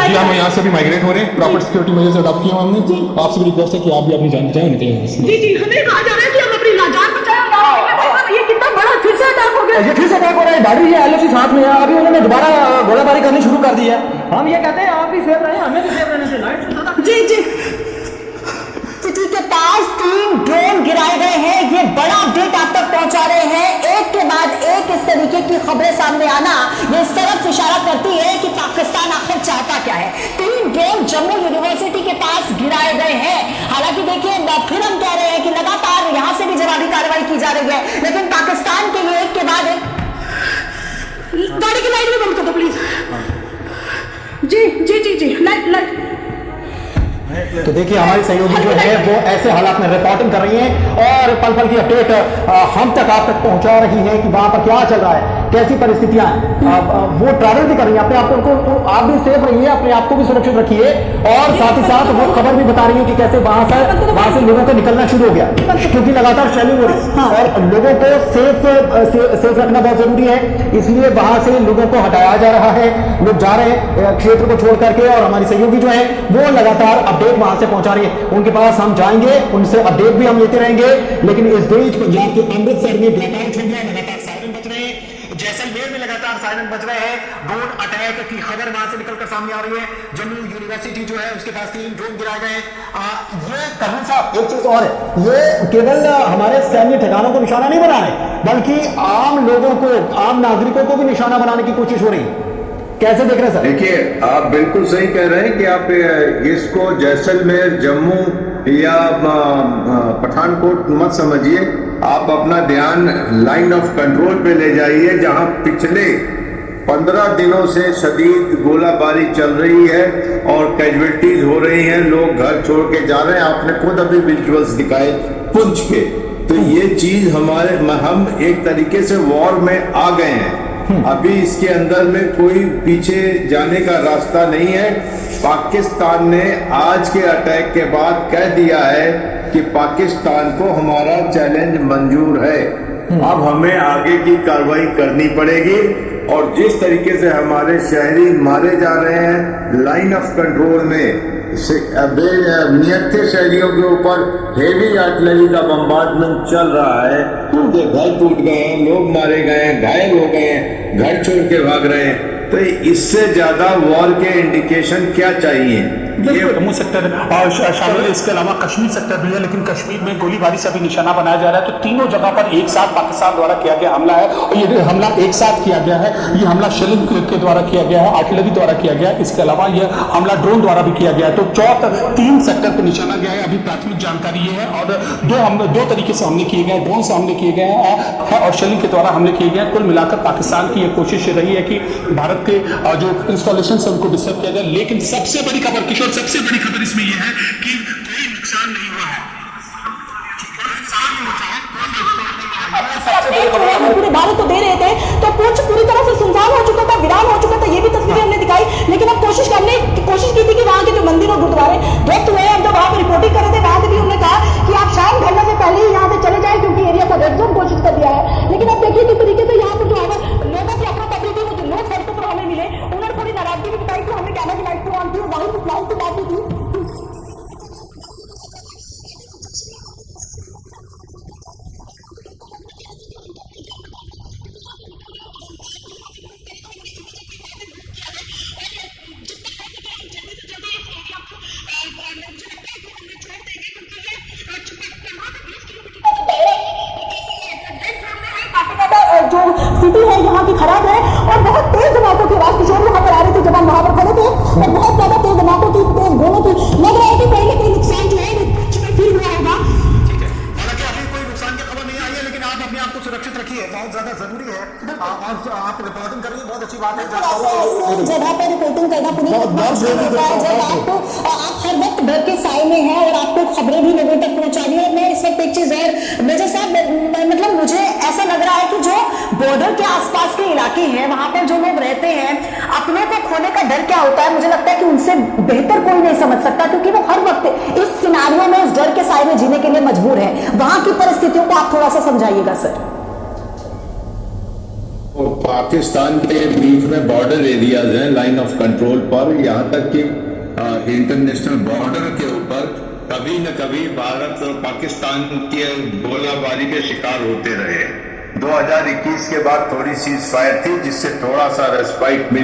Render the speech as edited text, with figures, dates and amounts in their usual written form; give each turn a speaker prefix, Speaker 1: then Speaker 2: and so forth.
Speaker 1: जी हम यहाँ से भी माइग्रेट हो रहे हैं, प्रॉपर सिक्योरिटी मेजर्स अडॉप्ट किए हमने। आपसे भी रिक्वेस्ट है कि आप भी अपनी जान बचाएं, निकलें।
Speaker 2: जी जी, हमें कहा जा रहा है कि हम अपनी जान बचाएं। ये कितना बड़ा फिर से अटैक हो गया,
Speaker 3: ये फिर से अटैक हो रहा है। गाड़ी है एलओसी साथ में है, अभी उन्होंने दोबारा गोलाबारी करनी शुरू कर दी है। हम ये कहते हैं आप भी सेफ रहें, हमें भी सेफ रहने से लाइट।
Speaker 2: जी जी।
Speaker 4: सिटी के पास 3 ड्रोन गिराए गए हैं, ये बड़ा अपडेट आप तक पहुंचा रहे हैं। एक के बाद एक इस तरीके की खबरें सामने आना ये इस तरफ इशारा करती है कि पाकिस्तान आखिर चाहता क्या है। 3 ड्रोन जम्मू यूनिवर्सिटी के पास गिराए गए हैं। हालांकि देखिए फिर हम कह रहे हैं कि लगातार यहां से भी जवाबी कार्रवाई की जा रही है, लेकिन पाकिस्तान के लिए एक के बाद एक।
Speaker 2: गाड़ी की लाइट भी बंद कर दो please. Ji ji ji ji, light.
Speaker 3: तो देखिए हमारी सहयोगी जो है वो ऐसे हालात में रिपोर्टिंग कर रही हैं और पल पल की अपडेट हम तक आप तक पहुंचा रही है कि वहां पर क्या चल रहा है, कैसी परिस्थितियां हैं। वो ट्रैवल भी कर रही है, अपने आप को आप भी सेफ रहिए, अपने आप को भी सुरक्षित रखिए और साथ ही साथ वो खबर भी बता रही है कि कैसे वहां से लोगों का निकलना शुरू हो गया, क्योंकि लगातार शेलिंग हो रही है और लोगों को सेफ रखना बहुत जरूरी है। इसलिए वहां से लोगों को हटाया जा रहा है, लोग जा रहे हैं क्षेत्र को छोड़ करके और हमारी सहयोगी जो है वो लगातार अपडेट वहां से पहुंचा रही है। उनके पास हम जाएंगे, उनसे अपडेट भी हम लेते रहेंगे। लेकिन इस बीच पंजाब के अमृतसर में ब्लैकआउट हो गया, लगातार सायरन बज रहे हैं। जैसलमेर में लगातार सायरन बज रहे हैं। ड्रोन अटैक की खबर वहां से निकलकर सामने आ रही है। जम्मू यूनिवर्सिटी जो है उसके पास 3 ड्रोन गिराए गए हैं। ये कर्नल साहब एक चीज और है, ये केवल हमारे सैन्य ठिकानों को निशाना नहीं बना रहे, बल्कि आम लोगों को, आम नागरिकों को भी निशाना बनाने की कोशिश हो रही है। कैसे देख रहे हैं सर?
Speaker 5: देखिए आप बिल्कुल सही कह रहे हैं कि आप इसको जैसलमेर, जम्मू या पठानकोट मत समझिए। आप अपना ध्यान लाइन ऑफ कंट्रोल पे ले जाइए, जहां पिछले 15 दिनों से शदीद गोलाबारी चल रही है और कैजुअलिटीज हो रही हैं, लोग घर छोड़ के जा रहे हैं। आपने खुद अभी विजुअल्स दिखाए पुंछ के। तो ये चीज हम एक तरीके से वॉर में आ गए हैं। अभी इसके अंदर में कोई पीछे जाने का रास्ता नहीं है। पाकिस्तान ने आज के अटैक के बाद कह दिया है कि पाकिस्तान को हमारा चैलेंज मंजूर है। अब हमें आगे की कार्रवाई करनी पड़ेगी और जिस तरीके से हमारे शहरी मारे जा रहे हैं लाइन ऑफ कंट्रोल में, नियत शहरियों के ऊपर हेवी आर्टिलरी का बम्बार्डमेंट चल रहा है, उनके घर टूट गए हैं, लोग मारे गए हैं, घायल हो गए हैं, घर छोड़ के भाग रहे हैं। तो इससे ज्यादा वॉर के इंडिकेशन क्या चाहिए?
Speaker 6: जम्मू सेक्टर शामिल है, इसके अलावा कश्मीर सेक्टर भी है, लेकिन कश्मीर में गोलीबारी से भी निशाना बनाया जा रहा है। तो तीनों जगह पर एक साथ पाकिस्तान द्वारा किया गया हमला है और ये हमला एक साथ किया गया है। ये हमला शेलिंग के द्वारा किया गया है, आर्टिलरी द्वारा किया गया है, इसके अलावा यह हमला ड्रोन द्वारा भी किया गया है। तो 3 सेक्टर को निशाना गया है। अभी प्राथमिक जानकारी ये है और दो तरीके से हमले किए गए, ड्रोन से हमले किए गए हैं और शेलिंग के द्वारा हमले किए गए। कुल मिलाकर पाकिस्तान की यह कोशिश रही है कि भारत के जो इंस्टॉलेशन है उनको डिस्टर्ब किया जाए। लेकिन सबसे बड़ी खबर किशोर, सबसे बड़ी खबर इसमें यह है कि कोई नुकसान नहीं हुआ है।
Speaker 4: पूरे भारत को दे रहे थे तो पूरी तरह से सुनसान हो चुका था, वीरान हो चुका था। ये भी तस्वीरें हमने दिखाई, लेकिन अब कोशिश की थी कि वहां के जो मंदिर और गुरुद्वारे ध्वस्त हुए हैं। हम जब वहां पर रिपोर्टिंग कर रहे थे वहां से भी हमने कहा कि आप शाम ढलने से पहले ही यहाँ से चले जाए, क्योंकि एरिया को रेड जोन घोषित कर दिया है। लेकिन अब देखिए किस तरीके से यहाँ पर जो है लोगों की अपना तकलीफ थी, वो जो लोग सड़कों पर हमें मिले, उन्होंने थोड़ी नाराजगी भी बताई कि हमें कैमरा की लाइट को ऑन की, वहीं लाइट से बात की। जो सिटी है यहाँ की खराब है और बहुत तेज धमाकों की आवाज किशोर यहाँ पर आ रही थी जब हम वहां पर खड़े थे और बहुत ज्यादा तेज धमाकों की, तेज गोलों की। लग रहा है कि कहीं ना कहीं नुकसान जो है फील हुआ होगा।
Speaker 3: हालांकि अभी कोई नुकसान की खबर नहीं आई है, लेकिन आप अपने आप को सुरक्षित रखिए, बहुत ज्यादा जरूरी है। और आप रिपोर्टिंग करिए, बहुत अच्छी बात है।
Speaker 4: ऐसे जगह पर रिपोर्टिंग करना पुलिस जब आप हर वक्त डर के साए में हैं और आपको खबरें भी लोगों तक पहुंचानी है। मैं इस वक्त एक चीज और मेजर साहब, मतलब मुझे ऐसा लग रहा है कि जो बॉर्डर के आसपास के इलाके हैं वहां पर जो लोग रहते हैं, अपनों को खोने का डर क्या होता है, मुझे लगता है कि उनसे बेहतर कोई नहीं समझ सकता, क्योंकि वो हर वक्त इस सिनारियों में, इस डर के साए में जीने के लिए मजबूर है। वहां की परिस्थितियों को आप थोड़ा सा समझाइएगा सर।
Speaker 5: पाकिस्तान के बीच में बॉर्डर एरियाज हैं लाइन ऑफ कंट्रोल पर, यहाँ तक कि इंटरनेशनल बॉर्डर के ऊपर कभी न कभी भारत और पाकिस्तान के गोलाबारी के शिकार होते रहे। 2021 के बाद थोड़ी सीज फायर थी जिससे थोड़ा सा रेस्पाइट मिला।